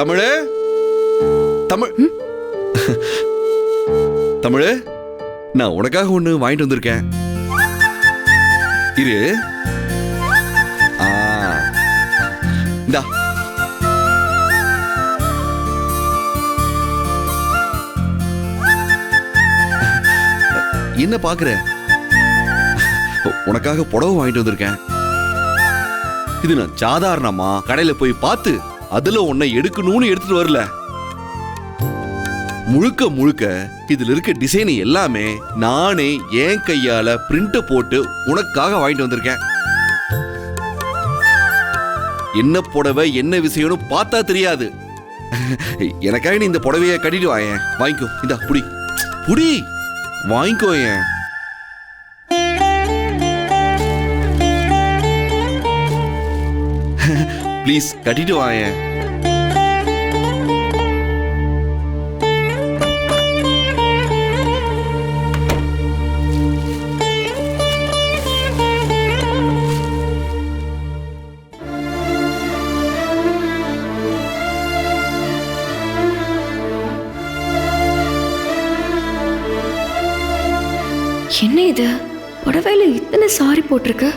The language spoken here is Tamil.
தமிழ் தமிழ் தமிழ், நான் உனக்காக ஒண்ணு வாங்கிட்டு வந்திருக்கேன். இரு. இந்தா. என்ன பாக்குற? உனக்காக புடவை வாங்கிட்டு வந்திருக்கேன். இது நான் சாதாரணமா கடையில போய் பார்த்து அதுல உன்னை எடுக்கணும்னு எடுத்துட்டு வரல. முழுக்க முழுக்க இதுல இருக்க டிசைன் எல்லாமே நானே என் கையால பிரிண்ட் போட்டு உனக்காக வாங்கிட்டு வந்திருக்கேன். என்ன புடவை என்ன விஷயம்னு பார்த்தா தெரியாது. எனக்காக நீ இந்த புடவைய கட்டிட்டு வாயேன். வாங்கிக்கோ. இந்த புடி புடி வாங்கிக்கோ. ஏன் ப்ளீஸ் கட்டிட்டு வாயேன். என்ன இது? புடவையில இத்தனை சாரி போட்டிருக்கு.